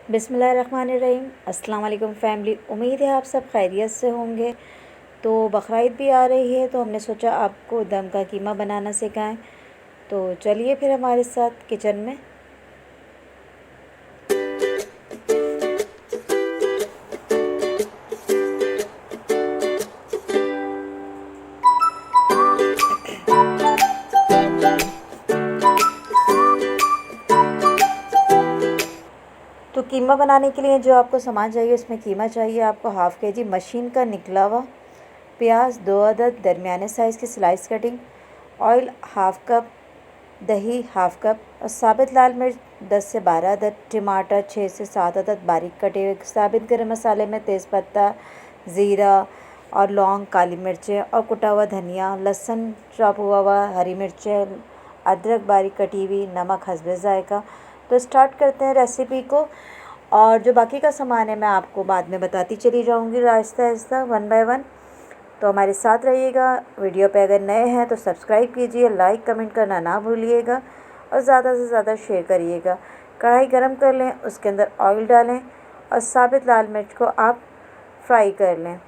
बिस्मिल्लाहिर्रहमानिर्रहीम। अस्सलाम वालेकुम फैमिली। उम्मीद है आप सब खैरियत से होंगे। तो बकरीद भी आ रही है तो हमने सोचा आपको दम का कीमा बनाना सिखाएं। तो चलिए फिर हमारे साथ किचन में। तो कीमा बनाने के लिए जो आपको सामान चाहिए, उसमें कीमा चाहिए आपको हाफ़ के जी मशीन का निकला हुआ, प्याज 2 अदद दरमियाने साइज़ की slice cutting, oil half cup, दही हाफ़ कप और साबित लाल मिर्च 10 से 12 अदद, टमाटर 6 से 7 अदद बारीक कटे हुए, साबित गरम मसाले में तेज़पत्ता, ज़ीरा और लौंग, काली मिर्चें और कुटा हुआ धनिया, लहसुन चॉप हुआ, हरी मिर्चें, अदरक बारीक कटी हुई, नमक हस्बे ज़ायक़ा। तो स्टार्ट करते हैं रेसिपी को। और जो बाकी का सामान है मैं आपको बाद में बताती चली जाऊँगी Aahista Aahista, one by one. तो हमारे साथ रहिएगा। वीडियो पे अगर नए हैं तो सब्सक्राइब कीजिए, लाइक कमेंट करना ना भूलिएगा और ज़्यादा से ज़्यादा शेयर करिएगा। कढ़ाई गरम कर लें, उसके अंदर ऑयल डालें और साबित लाल मिर्च को आप फ्राई कर लें।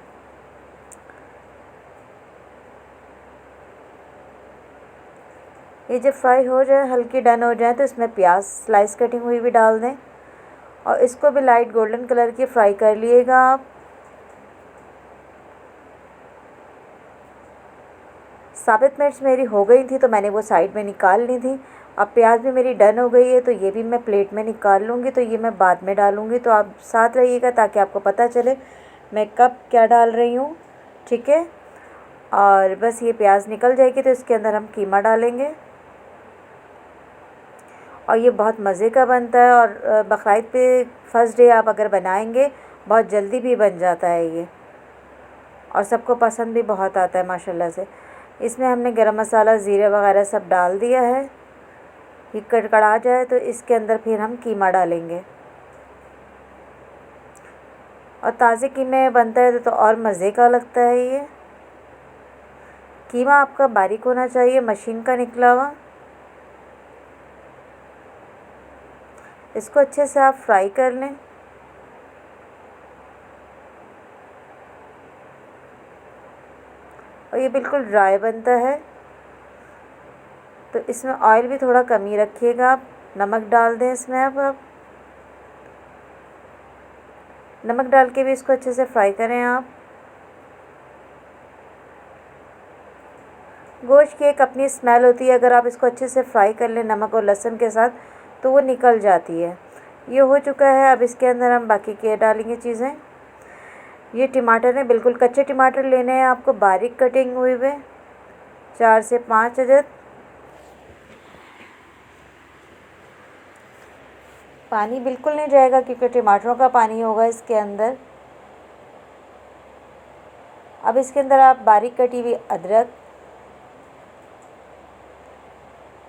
ये जब फ्राई हो जाए, हल्की डन हो जाए, तो इसमें प्याज स्लाइस कटिंग हुई भी डाल दें और इसको भी लाइट गोल्डन कलर की फ्राई कर लिएगा आप। साबित मिर्च मेरी हो गई थी तो मैंने वो साइड में निकाल ली थी। अब प्याज भी मेरी डन हो गई है तो ये भी मैं प्लेट में निकाल लूँगी, तो ये मैं बाद में डालूँगी। तो आप साथ रहिएगा ताकि आपको पता चले मैं कब क्या डाल रही हूँ, ठीक है। और बस ये प्याज निकल जाएगी तो इसके अंदर हम कीमा डालेंगे और ये बहुत मज़े का बनता है। और बकरीद पे फर्स्ट डे आप अगर बनाएंगे, बहुत जल्दी भी बन जाता है ये और सबको पसंद भी बहुत आता है माशाल्लाह से। इसमें हमने गरम मसाला, ज़ीरा वगैरह सब डाल दिया है। ये कड़कड़ा जाए तो इसके अंदर फिर हम कीमा डालेंगे और ताज़े कीमे बनता है तो और मज़े का लगता है। ये कीमा आपका बारीक होना चाहिए, मशीन का निकला हुआ। इसको अच्छे से आप फ्राई कर लें। और ये बिल्कुल ड्राई बनता है तो इसमें ऑयल भी थोड़ा कम ही रखिएगा आप। नमक डाल दें इसमें। अब नमक डाल के भी इसको अच्छे से फ्राई करें आप। गोश्त की एक अपनी स्मेल होती है, अगर आप इसको अच्छे से फ्राई कर लें नमक और लहसुन के साथ तो वो निकल जाती है। ये हो चुका है। अब इसके अंदर हम बाकी के डालेंगे चीज़ें। ये टमाटर हैं, बिल्कुल कच्चे टमाटर लेने हैं आपको, बारीक कटिंग हुए हुए 4 से 5 अदद। पानी बिल्कुल नहीं जाएगा क्योंकि टमाटरों का पानी होगा इसके अंदर। अब इसके अंदर आप बारीक कटी हुई अदरक,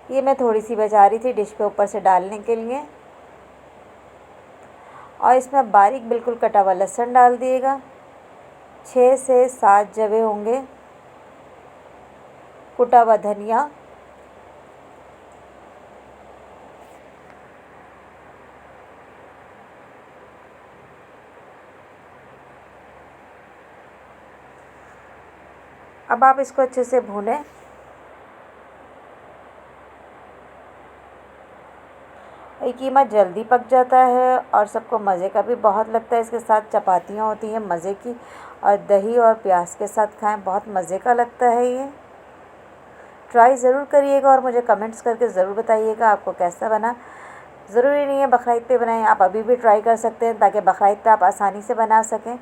ये मैं थोड़ी सी बचा रही थी डिश पे ऊपर से डालने के लिए, और इसमें बारीक बिल्कुल कटा हुआ लहसुन डाल दिएगा। 6 से 7 जवे होंगे, कुटा हुआ धनिया, अब आप इसको अच्छे से भूनें। ये कीमा जल्दी पक जाता है और सबको मज़े का भी बहुत लगता है। इसके साथ चपातियाँ होती हैं मज़े की, और दही और प्याज के साथ खाएं, बहुत मज़े का लगता है। ये ट्राई ज़रूर करिएगा और मुझे कमेंट्स करके ज़रूर बताइएगा आपको कैसा बना। ज़रूरी नहीं है बकरीद पे बनाएं, आप अभी भी ट्राई कर सकते हैं ताकि बकरीद पे आप आसानी से बना सकें।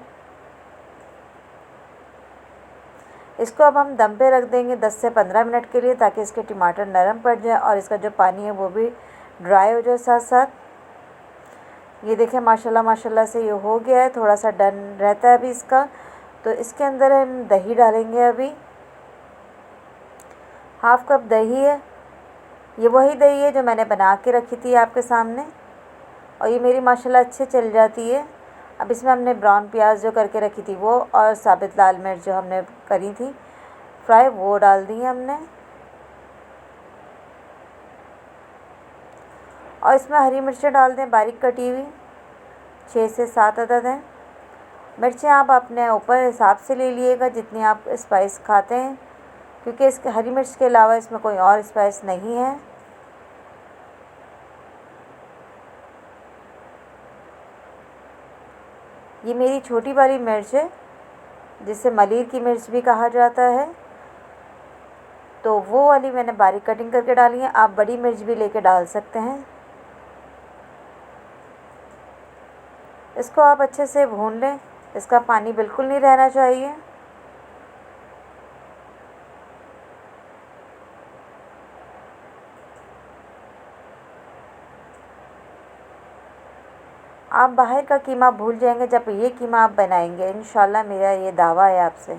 इसको अब हम दम पे रख देंगे 10 से 15 मिनट के लिए, ताकि इसके टमाटर नरम पड़ जाए और इसका जो पानी है वो भी ड्राई हो जाए साथ साथ। ये देखें माशाल्लाह माशाल्लाह से ये हो गया है। थोड़ा सा डन रहता है अभी इसका। तो इसके अंदर हम दही डालेंगे। अभी हाफ़ कप दही है। ये वही दही है जो मैंने बना के रखी थी आपके सामने, और ये मेरी माशाल्लाह अच्छे चल जाती है। अब इसमें हमने ब्राउन प्याज जो करके रखी थी वो, और साबित लाल मिर्च जो हमने करी थी फ्राई, वो डाल दी हमने। और इसमें हरी मिर्चें डाल दें बारीक कटी हुई। 6 से 7 अदद हैं। मिर्चें आप अपने ऊपर हिसाब से ले लीजिएगा जितनी आप स्पाइस खाते हैं, क्योंकि इसके हरी मिर्च के अलावा इसमें कोई और स्पाइस नहीं है। ये मेरी छोटी वाली मिर्च है, जिसे मलीर की मिर्च भी कहा जाता है, तो वो वाली मैंने बारीक कटिंग करके डाली है। आप बड़ी मिर्च भी लेके डाल सकते हैं। इसको आप अच्छे से भून लें, इसका पानी बिल्कुल नहीं रहना चाहिए। आप बाहर का कीमा भूल जाएंगे जब ये कीमा आप बनाएंगे, इंशाल्लाह मेरा ये दावा है आपसे।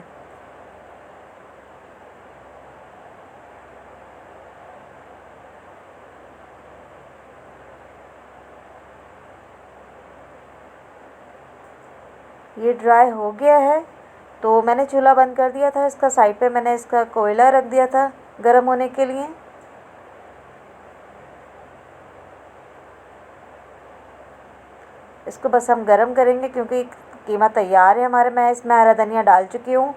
ये ड्राई हो गया है तो मैंने चूल्हा बंद कर दिया था। इसका साइड पे मैंने इसका कोयला रख दिया था गर्म होने के लिए। इसको बस हम गरम करेंगे क्योंकि कीमा तैयार है हमारे। मैं इसमें हरा धनिया डाल चुकी हूँ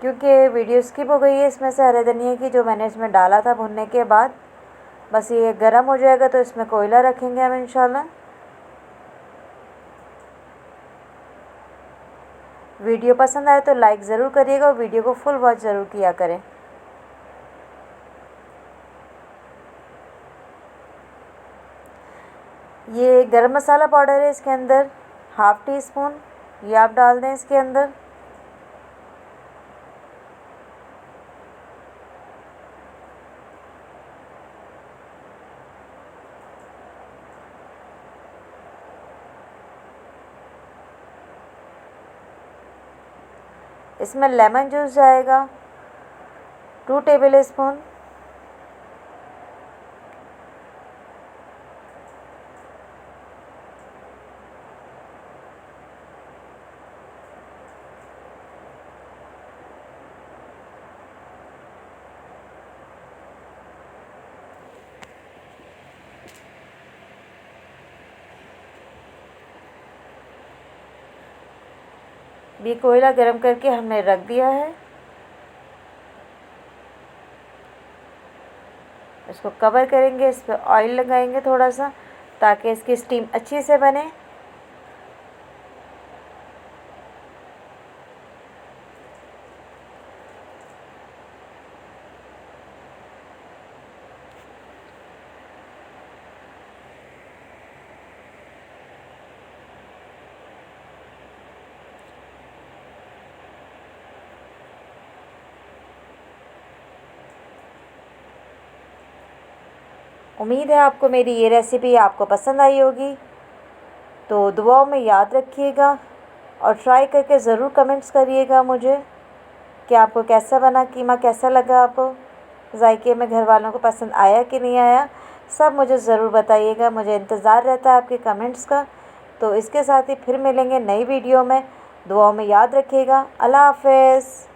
क्योंकि वीडियो स्किप हो गई है इसमें से हरे धनिया की, जो मैंने इसमें डाला था भुनने के बाद। बस ये गरम हो जाएगा तो इसमें कोयला रखेंगे हम इंशाल्लाह। वीडियो पसंद आए तो लाइक ज़रूर करिएगा और वीडियो को फुल वॉच ज़रूर किया करें। ये गरम मसाला पाउडर है, इसके अंदर 1/2 टीस्पून ये आप डाल दें इसके अंदर। इसमें लेमन जूस जाएगा 2 टेबल स्पून। भी कोयला गरम करके हमने रख दिया है। इसको कवर करेंगे, इस पर ऑयल लगाएंगे थोड़ा सा ताकि इसकी स्टीम अच्छी से बने। उम्मीद है आपको मेरी ये रेसिपी आपको पसंद आई होगी, तो दुआओं में याद रखिएगा और ट्राई करके ज़रूर कमेंट्स करिएगा मुझे कि आपको कैसा बना, कीमा कैसा लगा, आपको जायके में घर वालों को पसंद आया कि नहीं आया, सब मुझे ज़रूर बताइएगा। मुझे इंतज़ार रहता है आपके कमेंट्स का। तो इसके साथ ही फिर मिलेंगे नई वीडियो में। दुआओं में याद रखिएगा। अल्लाह हाफ़िज़।